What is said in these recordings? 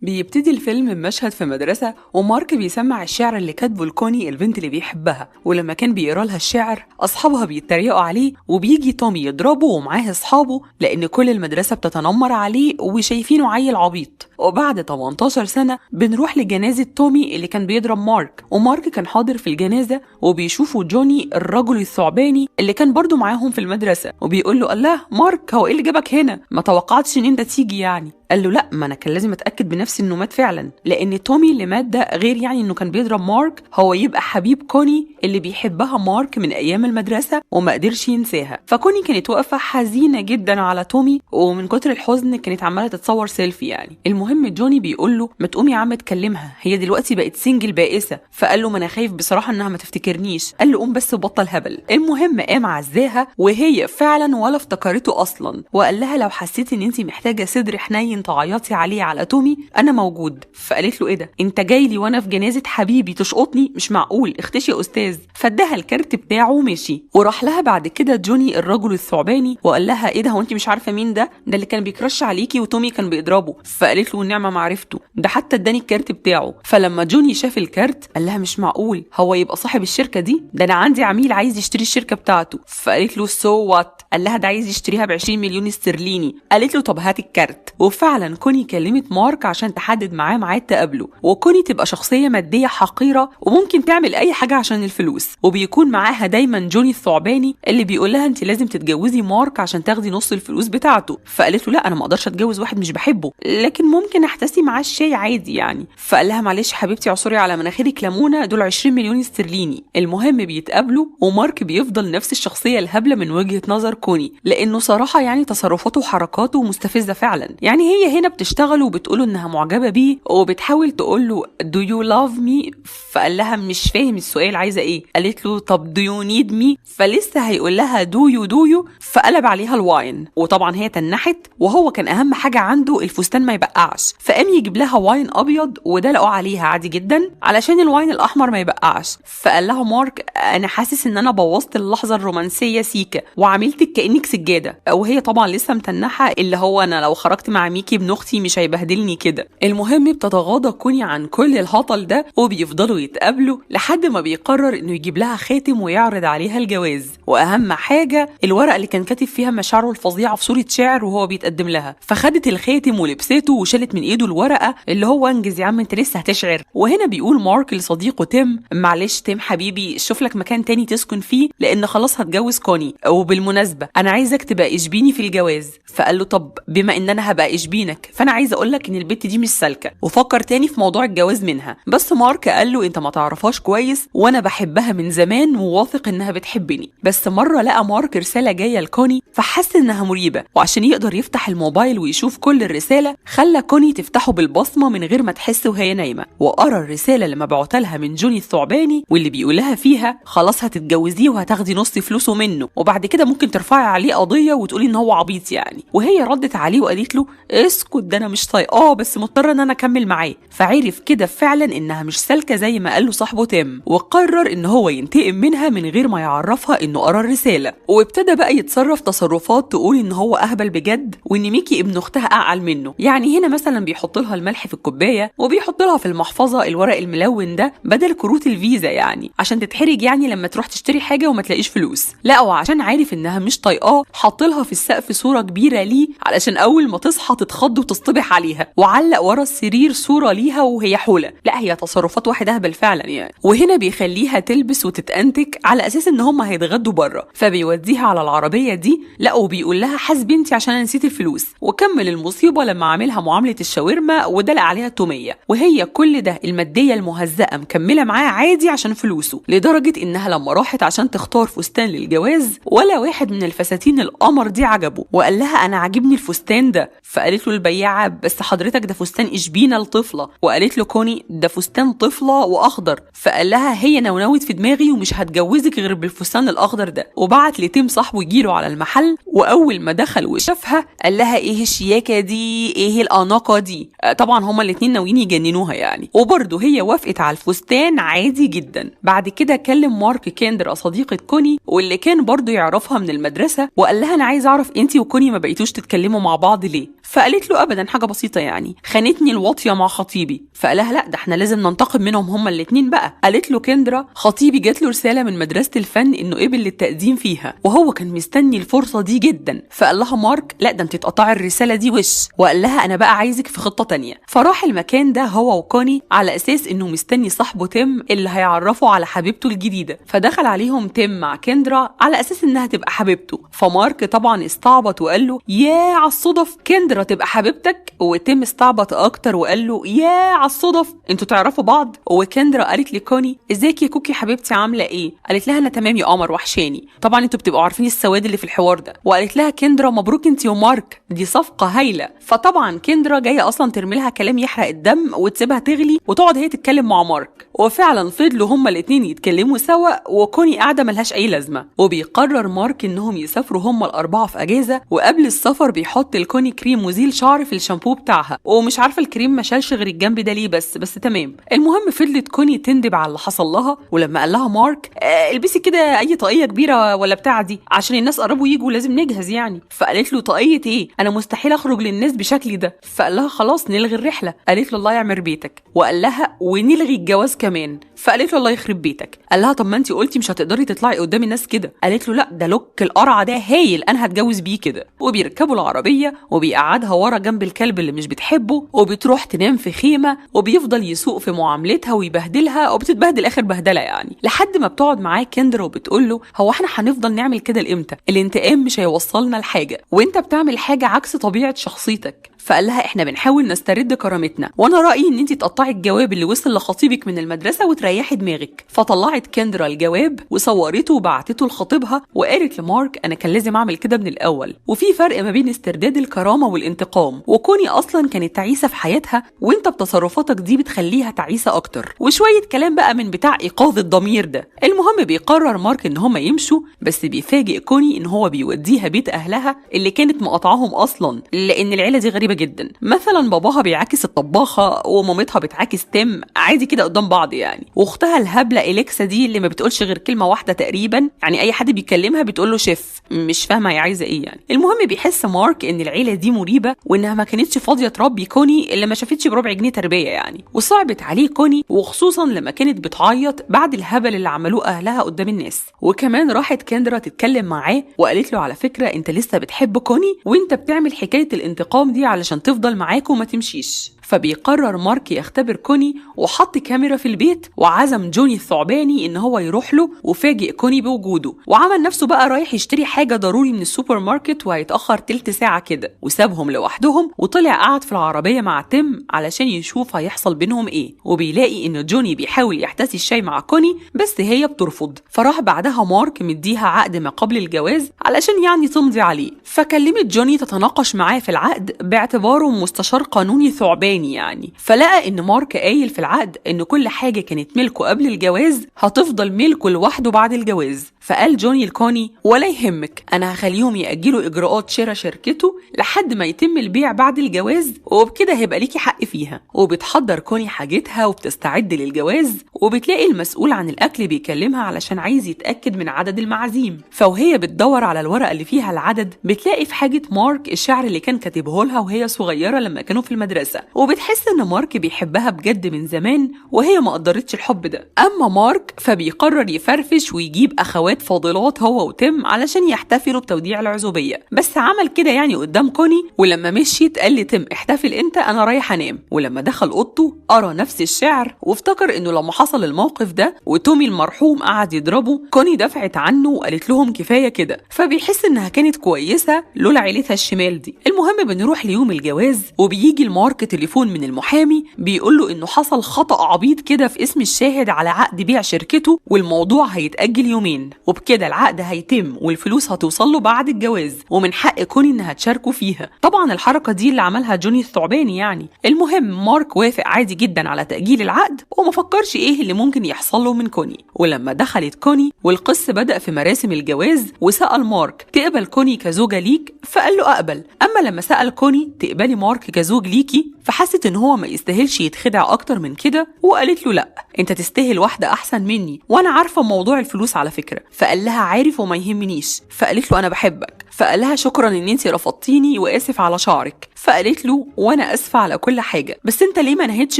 بيبتدي الفيلم بمشهد في مدرسة ومارك بيسمع الشعر اللي كاتبه لكوني البنت اللي بيحبها، ولما كان بيقرا لها الشعر أصحابها بيتريقوا عليه وبيجي تومي يضربه ومعاه أصحابه لأن كل المدرسة بتتنمر عليه وشايفينه عيل عبيط. وبعد 18 سنة بنروح لجنازة تومي اللي كان بيضرب مارك، ومارك كان حاضر في الجنازة وبيشوفوا جوني الرجل الثعباني اللي كان برضو معاهم في المدرسة، وبيقول له الله مارك هو ايه اللي جابك هنا؟ ما توقعتش ان انت تيجي يعني. قال له لا، ما انا كان لازم اتاكد بنفسي انه مات فعلا، لان تومي اللي مات ده غير يعني انه كان بيضرب مارك، هو يبقى حبيب كوني اللي بيحبها مارك من ايام المدرسه وما قدرش ينساها. فكوني كانت واقفه حزينه جدا على تومي، ومن كتر الحزن كانت عماله تتصور سيلفي يعني. المهم جوني بيقول له ما تقومي يا عم تكلمها، هي دلوقتي بقت سنجل بائسه. فقال له ما انا خايف بصراحه انها ما تفتكرنيش. قال له قوم بس وبطل هبل. المهم قام عزاها وهي فعلا ولا افتكرته اصلا، وقال لها لو حسيتي ان انت محتاجه صدر حنين تعيطي عليه على تومي انا موجود. فقالت له ايه ده، انت جاي لي وانا في جنازه حبيبي تشقطني؟ مش معقول، اختشي يا استاذ. فاداها الكارت بتاعه ومشي. وراح لها بعد كده جوني الرجل الثعباني وقال لها ايه ده، هو انت مش عارفه مين ده؟ ده اللي كان بيكرش عليكي وتومي كان بيضربه. فقالت له النعمه ما عرفته، ده حتى اداني الكارت بتاعه. فلما جوني شاف الكارت قال لها مش معقول، هو يبقى صاحب الشركه دي؟ ده انا عندي عميل عايز يشتري الشركه بتاعته. فقالت له سو وات؟ قال لها ده عايز يشتريها ب20 مليون استرليني. قالت له طب هات الكارت. وفعلا كوني كلمت مارك عشان تحدد معاه ميعاد تقابله، وكوني تبقى شخصيه ماديه حقيره وممكن تعمل اي حاجه عشان الفلوس، وبيكون معاها دايما جوني الثعباني اللي بيقول لها انت لازم تتجوزي مارك عشان تاخدي نص الفلوس بتاعته. فقالت له لا انا ما اقدرش اتجوز واحد مش بحبه، لكن ممكن احتسي معاه الشاي عادي يعني. فقال لها معلش حبيبتي اعصري على مناخيرك ليمونه، دول 20 مليون استرليني. المهم بيتقابلوا ومارك بيفضل نفس الشخصيه الهبله من وجهه نظر كوني، لانه صراحه يعني تصرفاته وحركاته مستفزه فعلا. يعني هي هنا بتشتغل وبتقوله انها معجبه بيه وبتحاول تقول له do you love me؟ فقال لها مش فاهم السؤال عايزه ايه. قالت له طب do you need me؟ فلسه هيقول لها do you فقلب عليها الواين، وطبعا هي تنحت، وهو كان اهم حاجه عنده الفستان ما يبقعش، فقام يجيب لها واين ابيض ودلقوا عليها عادي جدا علشان الواين الاحمر ما يبقعش. فقال لها مارك انا حاسس ان انا بوظت اللحظه الرومانسيه سيكا وعملتك كانك سجاده. وهي طبعا لسه متنحه، اللي هو انا لو خرجت مع ميكي ابن اختي مش هيبهدلني كده. المهم بتتغاضى كوني عن كل الهطل ده وبيفضلوا يتقابلوا لحد ما بيقرر انه يجيب لها خاتم ويعرض عليها الجواز، واهم حاجه الورقه اللي كان كاتب فيها مشاعره الفظيعه في صوره شعر وهو بيتقدم لها. فخدت الخاتم ولبسته وشالت من ايده الورقه، اللي هو انجز يا عم انت لسه هتشعر. وهنا بيقول مارك لصديقه تيم معلش تيم حبيبي شوف لك مكان تاني تسكن فيه لان خلاص هتجوز كوني، وبالمناسبه انا عايزك تبقى اشبيني في الجواز. فقال له طب بما ان انا هبقى اشبينك فانا عايز اقول لك ان البت دي مش سالكه، وفكر تاني في موضوع الجواز منها. بس مارك قال له انت ما تعرفهاش كويس وانا بحبها من زمان وواثق انها بتحبني. بس مره لقى مارك رساله جايه لكوني فحس انها مريبه، وعشان يقدر يفتح الموبايل ويشوف كل الرساله خلى كوني تفتحه بالبصمه من غير ما تحس وهي نايمه، وقرا الرساله اللي مبعوته لها من جوني الثعباني واللي بيقول لها فيها خلاص هتتجوزيه وهتاخدي نص فلوسه منه، وبعد كده ممكن ترفعي عليه قضيه وتقولي ان هو عبيط يعني. وهي ردت عليه وقالت له اسكت ده انا مش طايقاه بس مضطره ان انا اكمل معاه. فعرف كده فعلا انها مش سالكه زي ما قال له صاحبه تيم، وقرر ان هو ينتقم منها من غير ما يعرفها انه قرا الرساله. وابتدى بقى يتصرف تصرفات تقول ان هو اهبل بجد وان ميكي ابن اختها اعقل منه. يعني هنا مثلا بيحط لها الملح في الكوبايه وبيحط لها في المحفظه الورق الملون ده بدل كروت الفيزا يعني عشان تتحرج يعني لما تروح تشتري حاجه وما تلاقيش فلوس. لا وعشان عارف انها مش طايقاه حط لها في السقف صوره كبيره ليه علشان اول ما تصحى تتخض وتصطبح عليها، وعلق ورا السرير صوره ليها وهي حوله. لا هي تصرفات واحد اهبل فعلا يعني. وهنا بيخليها تلبس وتتأنتك على اساس ان هم هيتغدوا بره، فبيوديها على العربيه دي. لا وبيقول لها حاسبي انت عشان انا نسيت الفلوس. وكمل المصيبه لما عاملها معامله الشاورما ودلق عليها التوميه، وهي كل ده الماديه المهزأه مكمله معاه عادي عشان فلوسه، لدرجه انها لما راحت عشان تختار فستان للجواز ولا واحد من الفساتين القمر دي عجبه، وقال لها انا عاجبني الفستان ده. فقالت له البياعه بس حضرتك ده فستان اشبينا لطفله. وقالت له كوني ده فستان طفله واخضر. فقال لها هي نونوت في دماغي ومش هتجوزك غير بالفستان الاخضر ده. وبعت لتيم صاحبه يجيله على المحل، واول ما دخل وشافها قال لها ايه الشياكه دي، ايه الاناقه دي. طبعا هما الاتنين ناويين يجننوها يعني، وبرضه هي وافقت على الفستان عادي جدا. بعد كده كلم مارك كاندر صديقه كوني واللي كان برضه يعرفها من المدرسه، وقال لها انا عايز اعرف انتي وكوني ما بقيتوش تتكلموا مع بعض ليه. فقالت له ابدا حاجه بسيطه يعني، خانتني الواطيه مع خطيبي. فقالها لا ده احنا لازم ننتقم منهم هما الاتنين بقى. قالت له كندرا خطيبي جات له رساله من مدرسه الفن انه قبل للتقديم فيها وهو كان مستني الفرصه دي جدا. فقال لها مارك لا ده انت تقطعي الرساله دي وقال لها انا بقى عايزك في خطه تانية. فراح المكان ده هو وكوني على اساس انه مستني صاحبه تيم اللي هيعرفه على حبيبته الجديده. فدخل عليهم تيم مع كندرا على اساس انها تبقى حبيبته. فمارك طبعا استعبط وقال له يا على الصدف كندرا تبقى حبيبتك، وتيم استعبط اكتر وقال له يا على الصدف انتوا تعرفوا بعض. وكندرا قالت لكوني ازيك يا كوكي حبيبتي عامله ايه؟ قالت لها انا تمام يا قمر وحشاني. طبعا انتوا بتبقوا عارفين السواد اللي في الحوار ده. وقالت لها كندرا مبروك انت ومارك دي صفقه هايله. فطبعا كندرا جايه اصلا ترمي لها كلام يحرق الدم وتسيبها تغلي وتقعد هي تتكلم مع مارك. وفعلا فضلوا هما الاتنين يتكلموا سوا وكوني قاعده ملهاش اي لازمه. وبيقرر مارك انهم يسافروا هما الاربعه في اجازه، وقبل السفر بيحط الكوني كريم مزيل شعر في الشامبو بتاعها، ومش عارفه الكريم ما شالش غير الجنب ده ليه بس تمام. المهم فضلت كوني تندب على اللي حصل لها. ولما قال لها مارك البسي كده اي طاقيه كبيره ولا بتاع دي عشان الناس قربوا يجوا لازم نجهز يعني. فقالت له طاقيه ايه؟ انا مستحيل اخرج للناس بشكلي ده. فقال لها خلاص نلغي الرحله. قالت له الله يعمر بيتك. وقال لها ونلغي الجواز كمان. فقالت له الله يخرب بيتك. قال لها طب ما انت قلتي مش هتقدري تطلعي قدام الناس كده. قالت له لا ده لوك القرعه ده هايل انا هتجوز بيه كده. وبيركبوا العربيه وبيقعدها ورا جنب الكلب اللي مش بتحبه، وبتروح تنام في خيمه وبيفضل يسوق في معاملتها ويبهدلها وبتتبهدل اخر بهدله يعني، لحد ما بتقعد معاه كندرا وبتقول له هو احنا هنفضل نعمل كده لامتى؟ الانتقام مش هيوصلنا لحاجه وانت بتعمل حاجه عكس طبيعه شخصيتك. فقال لها احنا بنحاول نسترد كرامتنا، وانا رايي ان انت تقطعي الجواب اللي وصل لخطيبك من المدرسه وتريحي دماغك. فطلعت كندرا الجواب وصورته وبعتته لخطيبها وقالت لمارك انا كان لازم اعمل كده من الاول، وفي فرق ما بين استرداد الكرامه والانتقام، وكوني اصلا كانت تعيسه في حياتها وانت بتصرفاتك دي بتخليها تعيسه اكتر. وشويه كلام بقى من بتاع ايقاظ الضمير ده. المهم بيقرر مارك ان هما يمشوا، بس بيفاجئ كوني ان هو بيوديها بيت اهلها اللي كانت مقاطعاهم اصلا، لان العيله دي غريبه جدا. مثلا باباها بيعاكس الطباخه ومامتها بتعاكس تيم عادي كده قدام بعض يعني، واختها الهبله إليكسا دي اللي ما بتقولش غير كلمه واحده تقريبا، يعني اي حد بيكلمها بتقول له شيف، مش فاهمه هي عايزه ايه يعني. المهم بيحس مارك ان العيله دي مريبه وانها ما كانتش فاضيه تربي كوني اللي ما شافتش بربع جنيه تربيه يعني، وصعبت عليه كوني وخصوصا لما كانت بتعيط بعد الهبل اللي عملوه اهلها قدام الناس. وكمان راحت كندرا تتكلم معاه وقالت له على فكره انت لسه بتحب كوني وانت بتعمل حكايه الانتقام دي علشان تفضل معاك وما تمشيش. فبيقرر مارك يختبر كوني وحط كاميرا في البيت وعزم جوني الثعباني ان هو يروح له، وفاجئ كوني بوجوده وعمل نفسه بقى رايح يشتري حاجه ضروري من السوبر ماركت وهيتاخر تلت ساعه كده، وسابهم لوحدهم وطلع قعد في العربيه مع تيم علشان يشوف هيحصل بينهم ايه. وبيلاقي ان جوني بيحاول يحتسي الشاي مع كوني بس هي بترفض. فراح بعدها مارك مديها عقد ما قبل الجواز علشان يعني تمضي عليه. فكلمت جوني تتناقش معاه في العقد باعتباره مستشار قانوني ثعباني يعني. فلقى ان مارك قايل في العقد ان كل حاجه كانت ملكه قبل الجواز هتفضل ملكه لوحده بعد الجواز. فقال جوني لكوني ولا يهمك انا هخليهم ياجلوا اجراءات شراء شركته لحد ما يتم البيع بعد الجواز، وبكده هيبقى ليكي حق فيها. وبتحضر كوني حاجتها وبتستعد للجواز، وبتلاقي المسؤول عن الاكل بيكلمها علشان عايز يتاكد من عدد المعازيم. فوهي بتدور على الورقه اللي فيها العدد بتلاقي في حاجه مارك الشعر اللي كان كاتبه لها وهي صغيره لما كانوا في المدرسه، وبتحس ان مارك بيحبها بجد من زمان وهي ما قدرتش الحب ده. اما مارك فبيقرر يفرفش ويجيب اخوات فاضلات هو وتيم علشان يحتفلوا بتوديع العزوبيه، بس عمل كده يعني قدام كوني. ولما مشيت قال لي تيم احتفل انت انا رايح انام. ولما دخل اوضته قرا نفس الشعر وافتكر انه لما حصل الموقف ده وتومي المرحوم قعد يضربه كوني دفعت عنه وقالت لهم كفايه كده. فبيحس انها كانت كويسه لولا عيلتها الشمال دي. المهم بنروح ليوم الجواز وبيجي المارك تليفون من المحامي بيقول له انه حصل خطأ عبيط كده في اسم الشاهد على عقد بيع شركته والموضوع هيتأجل يومين، وبكده العقد هيتم والفلوس هتوصل له بعد الجواز ومن حق كوني انها تشاركه فيها. طبعا الحركه دي اللي عملها جوني الثعباني يعني. المهم مارك وافق عادي جدا على تأجيل العقد وما فكرش ايه اللي ممكن يحصل له من كوني. ولما دخلت كوني والقس بدأ في مراسم الجواز وسأل مارك تقبل كوني كزوجة ليك؟ فقال له اقبل. اما لما سأل كوني تقبلي مارك كزوج ليكي؟ فحست ان هو ما يستاهلش يتخدع اكتر من كده وقالت له لا انت تستاهل واحده احسن مني وانا عارفه موضوع الفلوس على فكره. فقال لها عارف وما يهمنيش. فقالت له انا بحبك. فقال لها شكرا ان انتي رفضتيني واسف على شعرك. فقالت له وانا اسفه على كل حاجه، بس انت ليه ما نهيتش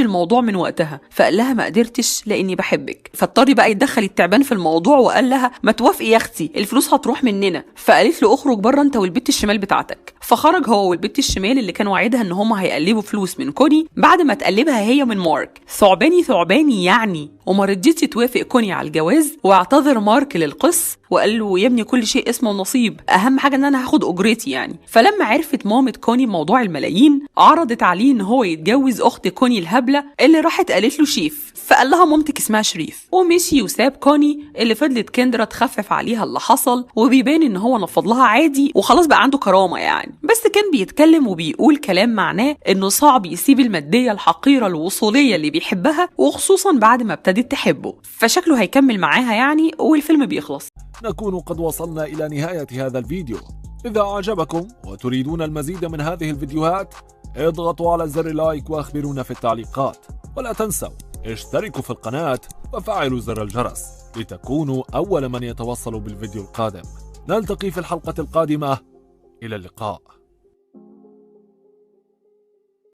الموضوع من وقتها؟ فقال لها ما قدرتش لاني بحبك. فاضطر بقى يتدخل التعبان في الموضوع وقال لها ما توافقي يا اختي، الفلوس هتروح مننا. فقالت له اخرج بره انت والبت الشمال بتاعتك. فخرج هو والبت الشمال اللي كان وعدها ان هم هيقلبوا فلوس من كوني بعد ما تقلبها هي من مارك. ثعباني يعني. وما رضيتش توافق كوني على الجواز، واعتذر مارك للقس وقال له يا ابني كل شيء اسمه نصيب، اهم حاجه ان انا هاخد اجرتي يعني. فلما عرفت مامة كوني موضوع الملايين عرضت عليه ان هو يتجوز اخت كوني الهبله اللي راحت قالت له شيف. فقال لها مامتك اسمها شريف، ومشي وساب كوني اللي فضلت كندرا تخفف عليها اللي حصل، وبيبان ان هو نفض لها عادي وخلاص بقى عنده كرامه يعني. بس كان بيتكلم وبيقول كلام معناه انه صعب يسيب الماديه الحقيره الوصوليه اللي بيحبها، وخصوصا بعد ما ابتدت تحبه. فشكله هيكمل معاها يعني والفيلم بيخلص. نكون قد وصلنا إلى نهاية هذا الفيديو. إذا أعجبكم وتريدون المزيد من هذه الفيديوهات اضغطوا على زر لايك واخبرونا في التعليقات، ولا تنسوا اشتركوا في القناة وفعلوا زر الجرس لتكونوا أول من يتوصل بالفيديو القادم. نلتقي في الحلقة القادمة، إلى اللقاء.